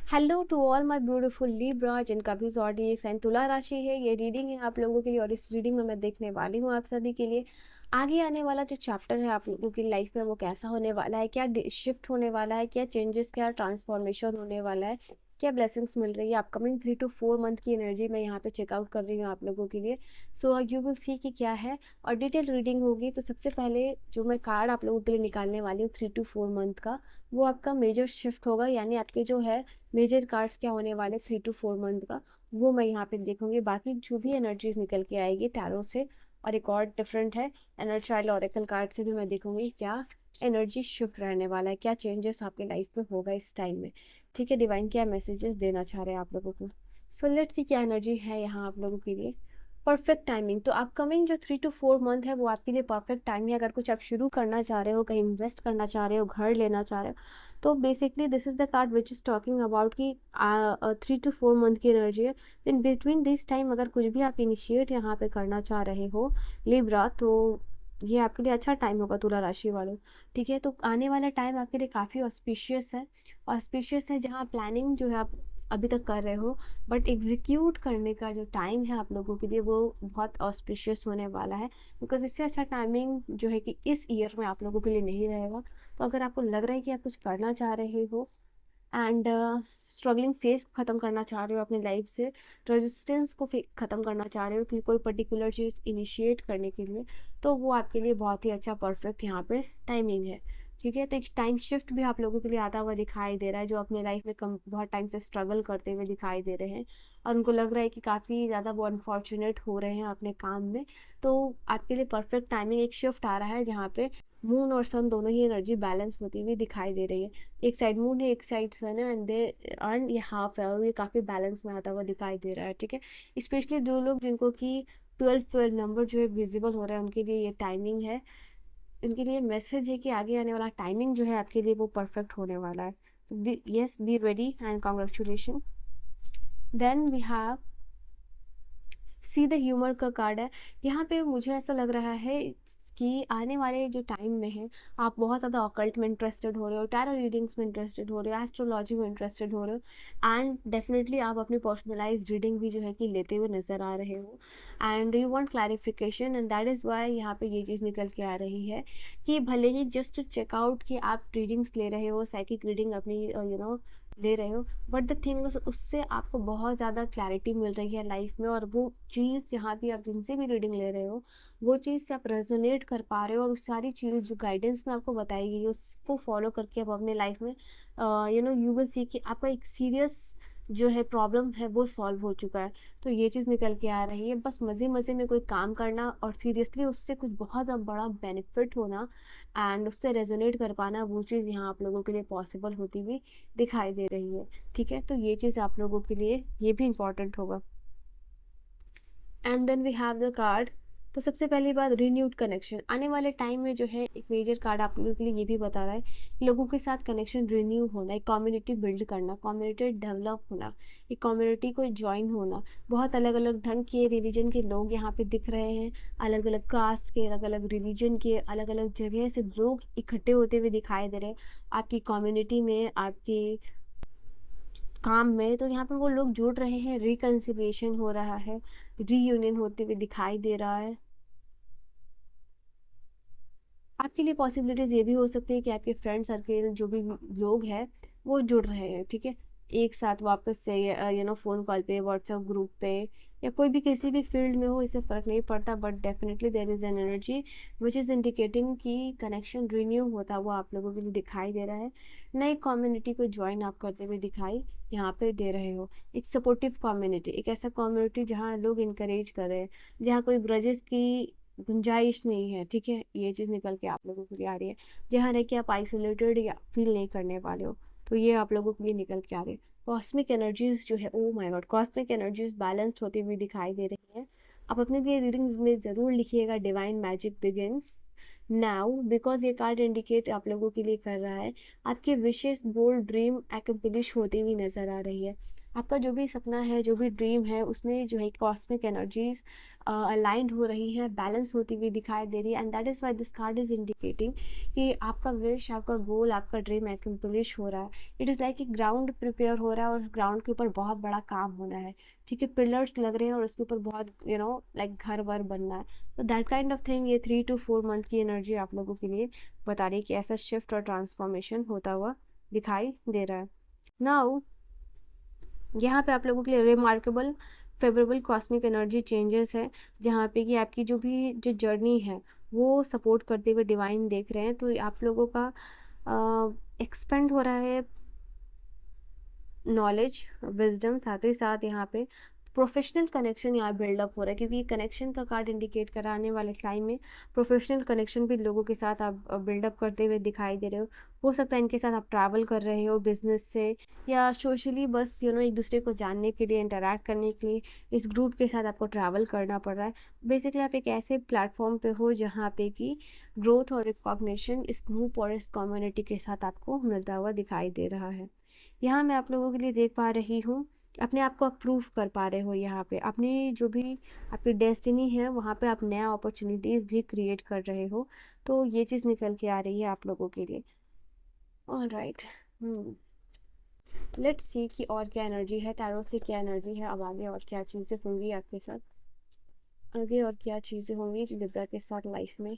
Hello to all my beautiful Libra जिनका भी zodiac sign तुला राशि है। ये रीडिंग है आप लोगों के लिए और इस रीडिंग में मैं देखने वाली हूँ आप सभी के लिए आगे आने वाला जो चैप्टर है आप लोगों की लाइफ में वो कैसा होने वाला है, क्या शिफ्ट होने वाला है, क्या चेंजेस, क्या ट्रांसफॉर्मेशन होने वाला है, क्या ब्लेसिंग्स मिल रही है। अपकमिंग 3 to 4 मंथ की एनर्जी मैं यहाँ पे चेकआउट कर रही हूँ आप लोगों के लिए। सो यू विल सी कि क्या है और डिटेल रीडिंग होगी। तो सबसे पहले जो मैं कार्ड आप लोगों के लिए निकालने वाली हूँ 3 to 4 मंथ का, वो आपका मेजर शिफ्ट होगा। यानी आपके जो है मेजर कार्ड्स क्या होने वाले 3 to 4 मंथ का, वो मैं यहाँ पे देखूंगी। बाकी जो भी एनर्जीज निकल के आएगी टैरो से, और एक और डिफरेंट है एनर्जी चाइल्ड ऑरेकल कार्ड से भी मैं देखूंगी क्या एनर्जी शिफ्ट रहने वाला है, क्या चेंजेस आपके लाइफ में होगा इस टाइम में। ठीक है, डिवाइन क्या मैसेजेस देना चाह रहे हैं आप लोगों को। सो लेट्स सी क्या एनर्जी है यहाँ आप लोगों के लिए। परफेक्ट टाइमिंग, तो अपकमिंग जो 3 to 4 मंथ है वो आपके लिए परफेक्ट टाइम है। अगर कुछ आप शुरू करना चाह रहे हो, कहीं इन्वेस्ट करना चाह रहे हो, घर लेना चाह रहे हो, तो basically this is the card which is talking about कि 3 to 4 मंथ की एनर्जी है। इन बिटवीन दिस टाइम अगर कुछ भी आप इनिशिएट यहाँ पे करना चाह रहे हो लिब्रा, तो ये आपके लिए अच्छा टाइम होगा तुला राशि वालों। ठीक है, तो आने वाला टाइम आपके लिए काफ़ी ऑस्पिशियस है। ऑस्पिशियस है जहाँ प्लानिंग जो है आप अभी तक कर रहे हो, बट एग्जीक्यूट करने का जो टाइम है आप लोगों के लिए वो बहुत ऑस्पिशियस होने वाला है। बिकॉज इससे अच्छा टाइमिंग जो है कि इस ईयर में आप लोगों के लिए नहीं रहेगा। तो अगर आपको लग रहा है कि आप कुछ करना चाह रहे हो एंड स्ट्रगलिंग फेस को ख़त्म करना चाह रहे हो अपनी लाइफ से, रेजिस्टेंस को ख़त्म करना चाह रहे हो कि कोई पर्टिकुलर चीज़ इनिशिएट करने के लिए, तो वो आपके लिए बहुत ही अच्छा परफेक्ट यहाँ पे टाइमिंग है। ठीक है, तो एक टाइम शिफ्ट भी आप लोगों के लिए आता हुआ दिखाई दे रहा है, जो अपने लाइफ में कम बहुत टाइम से स्ट्रगल करते हुए दिखाई दे रहे हैं और उनको लग रहा है कि काफ़ी ज़्यादा वो अनफॉर्चुनेट हो रहे हैं अपने काम में। तो आपके लिए परफेक्ट टाइमिंग एक शिफ्ट आ रहा है जहाँ पे मून और सन दोनों ही एनर्जी बैलेंस होती हुई दिखाई दे रही है। एक साइड मून है, एक साइड सन है, एंड ये हाफ है और ये काफ़ी बैलेंस में आता हुआ दिखाई दे रहा है। ठीक है, स्पेशली जो लोग जिनको कि 12 नंबर जो है विजिबल हो रहा है उनके लिए ये टाइमिंग है, उनके लिए मैसेज है कि आगे आने वाला टाइमिंग जो है आपके लिए वो परफेक्ट होने वाला है। तो yes, be ready and congratulation. Then we have see the humour का कार्ड है। यहाँ पे मुझे ऐसा लग रहा है कि आने वाले जो टाइम में है आप बहुत ज़्यादा ऑकल्ट में इंटरेस्टेड हो रहे हो, टैरो रीडिंग्स में इंटरेस्टेड हो रहे हो, एस्ट्रोलॉजी में इंटरेस्टेड हो रहे हो, एंड डेफिनेटली आप अपनी पर्सनलाइज रीडिंग भी जो है कि लेते हुए नज़र आ रहे हो and you want clarification. And that is why यहाँ पे ये चीज़ निकल के आ रही है कि भले ही जस्ट टू चेकआउट कि आप रीडिंग्स ले रहे हो, साइकिक रीडिंग अपनी ले रहे हो, बट द थिंग उससे आपको बहुत ज़्यादा क्लैरिटी मिल रही है लाइफ में। और वो चीज़ जहाँ भी आप जिनसे भी रीडिंग ले रहे हो वो चीज़ से आप रेजोनेट कर पा रहे हो और उस सारी चीज़ जो गाइडेंस में आपको बताई गई है उसको फॉलो करके आप अपने लाइफ में यू विल सी कि आपका एक सीरियस जो है प्रॉब्लम है वो सॉल्व हो चुका है। तो ये चीज़ निकल के आ रही है। बस मज़े मज़े में कोई काम करना और सीरियसली उससे कुछ बहुत ज़्यादा बड़ा बेनिफिट होना एंड उससे रेजोनेट कर पाना, वो चीज़ यहाँ आप लोगों के लिए पॉसिबल होती हुई दिखाई दे रही है। ठीक है, तो ये चीज़ आप लोगों के लिए ये भी इम्पॉर्टेंट होगा। And then we have the card. तो सबसे पहली बात, रीन्यूड कनेक्शन आने वाले टाइम में जो है एक मेजर कार्ड आप लोगों के लिए ये भी बता रहा है कि लोगों के साथ कनेक्शन रिन्यू होना, एक कम्युनिटी बिल्ड करना, कम्युनिटी डेवलप होना, एक कम्युनिटी को ज्वाइन होना। बहुत अलग अलग ढंग के रिलीजन के लोग यहाँ पे दिख रहे हैं, अलग अलग कास्ट के, अलग अलग रिलीजन के, अलग अलग जगह से लोग इकट्ठे होते हुए दिखाई दे रहे हैं आपकी कम्युनिटी में, आपकी काम में। तो यहाँ पे वो लोग जुड़ रहे हैं, रिकन्सिलिएशन हो रहा है, रीयूनियन होते हुए दिखाई दे रहा है। आपके लिए पॉसिबिलिटीज़ ये भी हो सकती है कि आपके फ्रेंड सर्किल जो भी लोग हैं वो जुड़ रहे हैं। ठीक है, एक साथ वापस से फ़ोन कॉल पे, व्हाट्सएप ग्रुप पे, या कोई भी किसी भी फील्ड में हो, इससे फ़र्क नहीं पड़ता, but definitely there is an energy which is indicating कि कनेक्शन रिन्यू होता हुआ आप लोगों के लिए दिखाई दे रहा है। नई कम्युनिटी को ज्वाइन आप करते हुए दिखाई यहाँ पे दे रहे हो। एक सपोर्टिव कम्युनिटी, एक ऐसा कम्युनिटी जहाँ लोग इंकरेज करें, जहाँ कोई ग्रजेस की गुंजाइश नहीं है। ठीक है, ये चीज़ निकल के आप लोगों के लिए आ रही है, जहाँ रह के आप आइसोलेटेड या फील नहीं करने वाले हो। तो ये आप लोगों के लिए निकल के आ रही है। कॉस्मिक एनर्जीज जो है, oh my God, cosmic energies balanced होती हुई दिखाई दे रही है। आप अपने लिए रीडिंग्स में ज़रूर लिखिएगा divine magic begins now, because ये कार्ड इंडिकेट आप लोगों के लिए कर रहा है आपके विशेष गोल ड्रीम एक्म्प्लिश होती हुई नज़र आ रही है। आपका जो भी सपना है, जो भी ड्रीम है, उसमें जो है कॉस्मिक एनर्जीज अलाइंड हो रही है, बैलेंस होती हुई दिखाई दे रही है। And that is why this card is indicating कि आपका विश, आपका गोल, आपका ड्रीम एक्म्प्लिश हो रहा है। इट इज़ लाइक कि ग्राउंड प्रिपेयर हो रहा है और उस ग्राउंड के ऊपर बहुत बड़ा काम होना है, ठीक है, पिलर्स लग रहे हैं और उसके ऊपर बहुत लाइक घर वर बनना है। तो दैट काइंड ऑफ थिंग, ये 3 to 4 मंथ की एनर्जी आप लोगों के लिए बता रही है कि ऐसा शिफ्ट और ट्रांसफॉर्मेशन होता हुआ दिखाई दे रहा है। नाउ यहाँ पे आप लोगों के लिए remarkable favourable cosmic energy changes है, जहाँ पे कि आपकी जो जर्नी है वो सपोर्ट करते हुए डिवाइन देख रहे हैं। तो आप लोगों का एक्सपेंड हो रहा है नॉलेज, विजडम, साथ ही साथ यहाँ पे प्रोफेशनल कनेक्शन यहाँ बिल्डअप हो रहा है, क्योंकि कनेक्शन का कार्ड इंडिकेट कराने वाले टाइम में प्रोफेशनल कनेक्शन भी लोगों के साथ आप बिल्डअप करते हुए दिखाई दे रहे हो सकता है इनके साथ आप ट्रैवल कर रहे हो बिजनेस से या सोशली, बस एक दूसरे को जानने के लिए, इंटरैक्ट करने के लिए इस ग्रुप के साथ आपको ट्रैवल करना पड़ रहा है। बेसिकली आप एक ऐसे प्लेटफॉर्म पे हो जहाँ पे कि ग्रोथ और रिकॉग्निशन इस ग्रुप और इस कम्युनिटी के साथ आपको मिलता हुआ दिखाई दे रहा है। यहाँ मैं आप लोगों के लिए देख पा रही हूँ, अपने आप को अप्रूव कर पा रहे हो, यहाँ पे अपनी जो भी आपकी डेस्टिनी है वहाँ पे आप नया अपॉर्चुनिटीज़ भी क्रिएट कर रहे हो। तो ये चीज़ निकल के आ रही है आप लोगों के लिए। ऑल राइट, लेट्स सी कि और क्या एनर्जी है, टैरो से क्या एनर्जी है, अब आगे और क्या चीज़ें होंगी आपके साथ, आगे और क्या चीज़ें होंगी लिब्रा के साथ लाइफ में।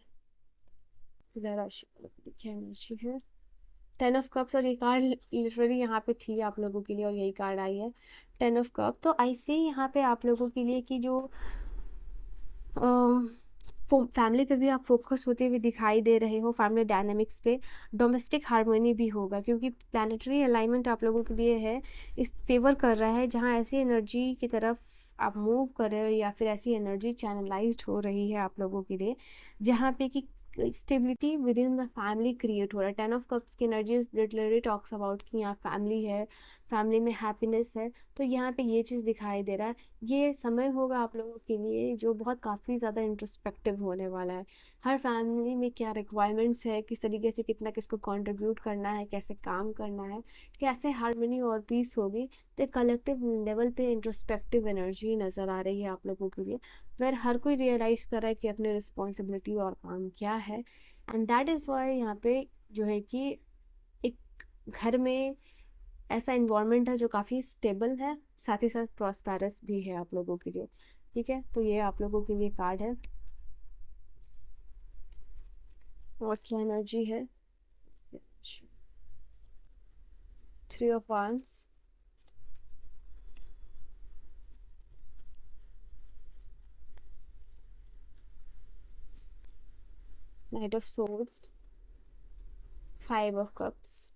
राशि क्या एनर्जी है, 10 ऑफ कप्स, और ये कार्ड लिटरली यहाँ पे थी आप लोगों के लिए और यही कार्ड आई है 10 ऑफ कप। तो आई सी यहाँ पे आप लोगों के लिए कि जो फैमिली पे भी आप फोकस होते हुए दिखाई दे रहे हो, फैमिली डायनामिक्स पे, डोमेस्टिक हार्मनी भी होगा, क्योंकि प्लानिटरी अलाइनमेंट आप लोगों के लिए है, इस फेवर कर रहा है, जहाँ ऐसी एनर्जी की तरफ आप मूव कर रहे हो या फिर ऐसी एनर्जी चैनलाइज्ड हो रही है आप लोगों के लिए, जहाँ पे कि stability with in the family create हो रहा है। 10 ऑफ कप्स की एनर्जी लिटरली टॉक्स अबाउट कि यहाँ फैमिली है, फैमिली में हैप्पीनेस है। तो यहाँ पे ये चीज़ दिखाई दे रहा है। ये समय होगा आप लोगों के लिए जो बहुत काफ़ी ज़्यादा इंट्रोस्पेक्टिव होने वाला है। हर फैमिली में क्या रिक्वायरमेंट्स है, किस तरीके से कितना किसको कंट्रीब्यूट करना है, कैसे काम करना है, कैसे हार्मनी और पीस होगी। तो एक कलेक्टिव लेवल पे इंट्रोस्पेक्टिव एनर्जी नज़र आ रही है आप लोगों के लिए, फिर हर कोई रियलाइज कर रहा है कि अपनी रिस्पॉन्सिबिलिटी और काम क्या है। एंड दैट इज़ वाई यहाँ पे जो है कि एक घर में ऐसा इन्वायरमेंट है जो काफ़ी स्टेबल है, साथ ही साथ प्रॉस्पेरस भी है आप लोगों के लिए, ठीक है। तो ये आप लोगों के लिए कार्ड है। और क्या एनर्जी है, 3 of wands, night of swords, 5 of cups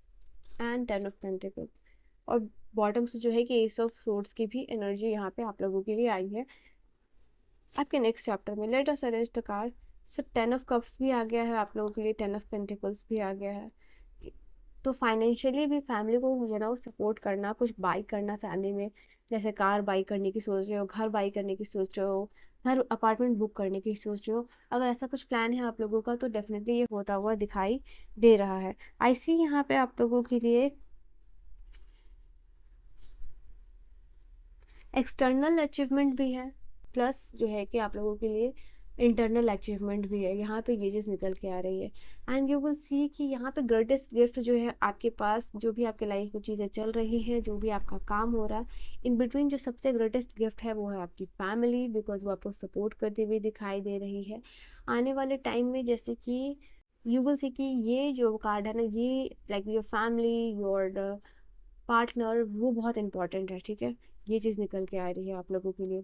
and 10 of pentacle. और बॉटम से जो है कि एस ऑफ सोर्ड्स की भी एनर्जी यहाँ पे आप लोगों के लिए आई है आपके नेक्स्ट चैप्टर में। Let us arrange the card. So 10 of cups भी आ गया है आप लोगों के लिए, 10 ऑफ पेंटिकल्स भी आ गया है। तो फाइनेंशियली भी फैमिली को सपोर्ट करना, कुछ बाई करना फैमिली में, जैसे कार बाई करने की सोच रहे हो, घर बाई करने की सोच रहे हो, घर अपार्टमेंट बुक करने की सोच रहे हो, अगर ऐसा कुछ प्लान है आप लोगों का तो डेफिनेटली ये होता हुआ दिखाई दे रहा है। आई सी यहाँ पे आप लोगों के लिए एक्सटर्नल अचीवमेंट भी है, प्लस जो है कि आप लोगों के लिए इंटरनल अचीवमेंट भी है। यहाँ पे ये चीज़ निकल के आ रही है। एंड यू विल सी कि यहाँ पे ग्रेटेस्ट गिफ्ट जो है आपके पास, जो भी आपके लाइफ में चीज़ें चल रही हैं, जो भी आपका काम हो रहा है, इन बिटवीन जो सबसे ग्रेटेस्ट गिफ्ट है वो है आपकी फैमिली, बिकॉज वो आपको सपोर्ट करती हुई दिखाई दे रही है आने वाले टाइम में। जैसे कि यू विल सी कि ये जो कार्ड है ना, ये like your family, your partner, वो बहुत इंपॉर्टेंट है, ठीक है। ये चीज़ निकल के आ रही है आप लोगों के लिए।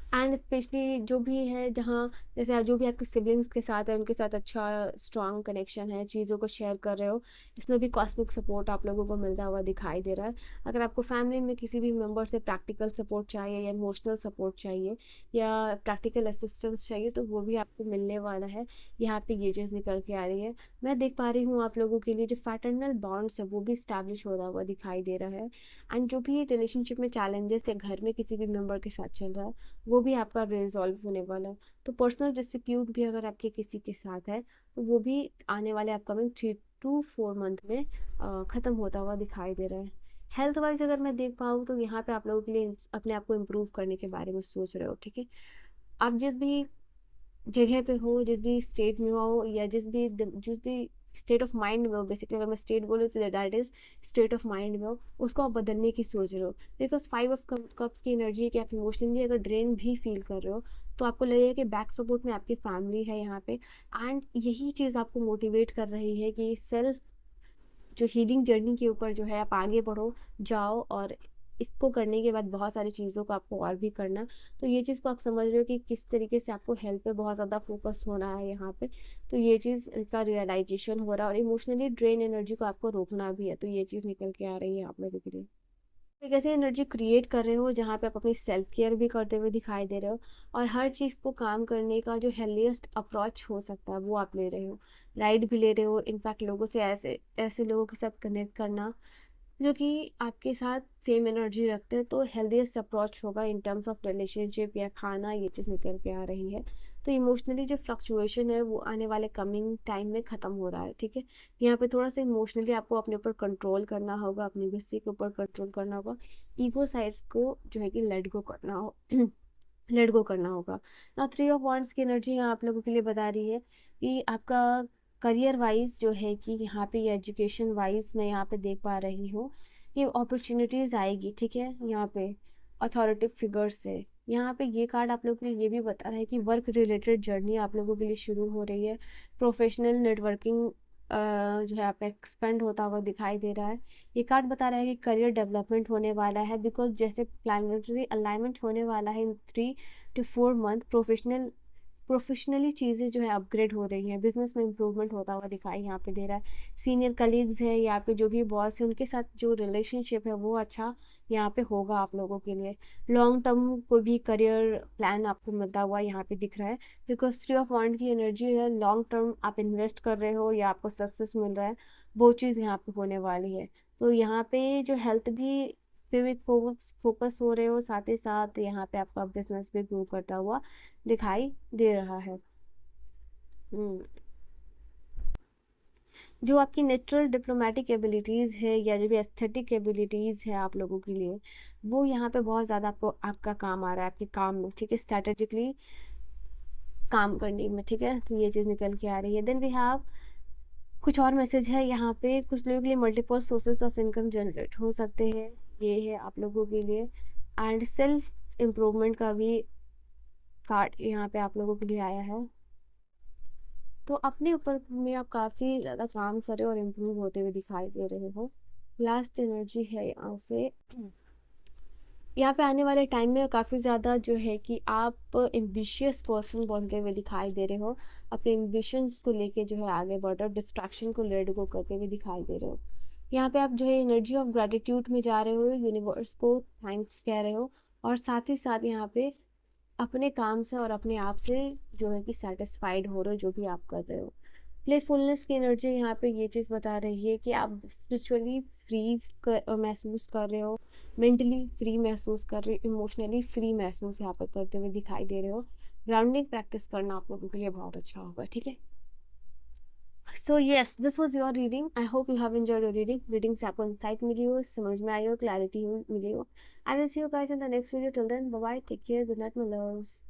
एंड स्पेशली जो भी है, जहाँ जैसे जो भी आपके सिबलिंग्स के साथ है उनके साथ अच्छा स्ट्रॉन्ग कनेक्शन है, चीज़ों को शेयर कर रहे हो, इसमें भी कॉस्मिक सपोर्ट आप लोगों को मिलता हुआ दिखाई दे रहा है। अगर आपको फैमिली में किसी भी मेंबर से प्रैक्टिकल सपोर्ट चाहिए या इमोशनल सपोर्ट चाहिए या प्रैक्टिकल असिस्टेंस चाहिए तो वो भी आपको मिलने वाला है। यहाँ पे ये चीज़ निकल के आ रही है। मैं देख पा रही हूँ आप लोगों के लिए जो पैटर्नल बॉन्ड्स है वो भी स्टैब्लिश होता हुआ दिखाई दे रहा है। एंड जो भी रिलेशनशिप में चैलेंजेस है घर में किसी भी मेम्बर के साथ चल रहा है वो भी आपका रिजॉल्व होने वाला है। तो पर्सनल डिस्प्यूट भी अगर आपके किसी के साथ है तो वो भी आने वाले अपकमिंग to 4 मंथ में ख़त्म होता हुआ दिखाई दे रहा है। हेल्थ वाइज अगर मैं देख पाऊँ तो यहाँ पे आप लोगों के लिए अपने आप को इम्प्रूव करने के बारे में सोच रहे हो, ठीक है। आप जिस भी जगह पे हो, जिस भी स्टेट में हो, या जिस भी स्टेट ऑफ माइंड में हो, बेसिकली अगर मैं स्टेट बोलूँ तो that is state of mind में हो, उसको आप बदलने की सोच रहे हो। बिकॉज 5 ऑफ कप्स की एनर्जी है कि आप इमोशनली अगर ड्रेन भी फील कर रहे हो तो आपको लगेगा कि बैक सपोर्ट में आपकी फैमिली है यहाँ पे, एंड यही चीज़ आपको मोटिवेट कर रही है कि सेल्फ जो हीलिंग जर्नी के ऊपर जो है आप आगे बढ़ो, जाओ, और इसको करने के बाद बहुत सारी चीज़ों को आपको और भी करना। तो ये चीज़ को आप समझ रहे हो कि किस तरीके से आपको हेल्थ पे बहुत ज़्यादा फोकस होना है यहाँ पे। तो ये चीज़ का रियलाइजेशन हो रहा है, और इमोशनली ड्रेन एनर्जी को आपको रोकना भी है, तो ये चीज़ निकल के आ रही है आप लोगों के लिए। एक ऐसी एनर्जी क्रिएट कर रहे हो जहाँ पे आप अपनी सेल्फ केयर भी करते हुए दिखाई दे रहे हो, और हर चीज़ को काम करने का जो हेल्दीएस्ट अप्रोच हो सकता है वो आप ले रहे हो, राइड भी ले रहे हो। इनफैक्ट लोगों से ऐसे ऐसे लोगों के साथ कनेक्ट करना जो कि आपके साथ सेम एनर्जी रखते हैं, तो हेल्दीएस्ट अप्रोच होगा इन टर्म्स ऑफ रिलेशनशिप या खाना, ये चीज़ निकल के आ रही है। तो इमोशनली जो फ्लक्चुएशन है वो आने वाले कमिंग टाइम में ख़त्म हो रहा है, ठीक है। यहाँ पे थोड़ा सा इमोशनली आपको अपने ऊपर कंट्रोल करना होगा, अपने गुस्से के ऊपर कंट्रोल करना होगा, ईगो साइड्स को जो है कि लेट गो करना हो लेट गो करना होगा ना। 3 ऑफ वांड्स की एनर्जी यहाँ आप लोगों के लिए बता रही है कि आपका करियर वाइज जो है कि यहाँ पे ये एजुकेशन वाइज मैं यहाँ पे देख पा रही हूँ, ये अपॉर्चुनिटीज़ आएगी, ठीक है। यहाँ पे अथॉरिटी फिगर्स से यहाँ पे ये कार्ड आप लोगों के लिए ये भी बता रहा है कि वर्क रिलेटेड जर्नी आप लोगों के लिए शुरू हो रही है। प्रोफेशनल नेटवर्किंग जो है आप एक्सपेंड होता हुआ दिखाई दे रहा है। ये कार्ड बता रहा है कि करियर डेवलपमेंट होने वाला है, बिकॉज जैसे प्लानिटरी अलाइनमेंट होने वाला है इन 3 to 4 मंथ, प्रोफेशनली चीज़ें जो है अपग्रेड हो रही हैं, बिजनेस में इंप्रूवमेंट होता हुआ दिखाई यहाँ पे दे रहा है। सीनियर कलीग्स है, यहाँ पे जो भी बॉस है उनके साथ जो रिलेशनशिप है वो अच्छा यहाँ पे होगा आप लोगों के लिए। लॉन्ग टर्म कोई भी करियर प्लान आपको मिलता हुआ यहाँ पे दिख रहा है, बिकॉज 3 ऑफ वांड की एनर्जी है लॉन्ग टर्म आप इन्वेस्ट कर रहे हो या आपको सक्सेस मिल रहा है, वो चीज़ यहाँ पे होने वाली है। तो यहाँ पे जो हेल्थ भी पे भी फोकस हो रहे हो, साथ ही साथ यहाँ पे आपका बिजनेस भी ग्रो करता हुआ दिखाई दे रहा है। हम्म, जो आपकी नेचुरल डिप्लोमेटिक एबिलिटीज़ है या जो भी एस्थेटिक एबिलिटीज़ है आप लोगों के लिए, वो यहाँ पे बहुत ज़्यादा आपको आपका काम आ रहा है, आपके काम में, ठीक है, स्ट्रैटेजिकली काम करने में, ठीक है। तो ये चीज़ निकल के आ रही है। देन वी हैव कुछ और मैसेज है यहाँ पे, कुछ लोगों के लिए multiple sources of income generate हो सकते हैं, ये है आप लोगों के लिए। एंड सेल्फ इम्प्रूवमेंट का भी कार्ड यहाँ पे आप लोगों के लिए आया है। तो अपने ऊपर में आप काफ़ी ज़्यादा काम कर रहे हो और इम्प्रूव होते हुए दिखाई दे रहे हो। लास्ट एनर्जी है यहाँ से, यहाँ पे आने वाले टाइम में काफ़ी ज़्यादा जो है कि आप एम्बिशियस पर्सन बनते हुए दिखाई दे रहे हो, अपने एम्बिशंस को लेके जो है आगे बढ़ रहे हो, डिस्ट्रैक्शन को लेट गो करते हुए दिखाई दे रहे हो। यहाँ पे आप जो है एनर्जी ऑफ ग्रेटिट्यूड में जा रहे हो, यूनिवर्स को थैंक्स कह रहे हो, और साथ ही साथ यहाँ पे अपने काम से और अपने आप से जो है कि सेटिस्फाइड हो रहे हो जो भी आप कर रहे हो। प्लेफुलनेस की एनर्जी यहाँ पे ये चीज़ बता रही है कि आप स्पिरिचुअली फ्री महसूस कर रहे हो, मेंटली फ्री महसूस कर रहे हो, इमोशनली फ्री महसूस यहाँ पर करते हुए दिखाई दे रहे हो। ग्राउंडिंग प्रैक्टिस करना आप लोगों के लिए बहुत अच्छा होगा, ठीक है। So yes, this was your reading. I hope you have enjoyed your reading से आपको इंसाइट मिली हो, समझ में आई हो, क्लैरिटी मिली हो। I will see you guys in the next video. Till then bye bye, take care, good night my loves.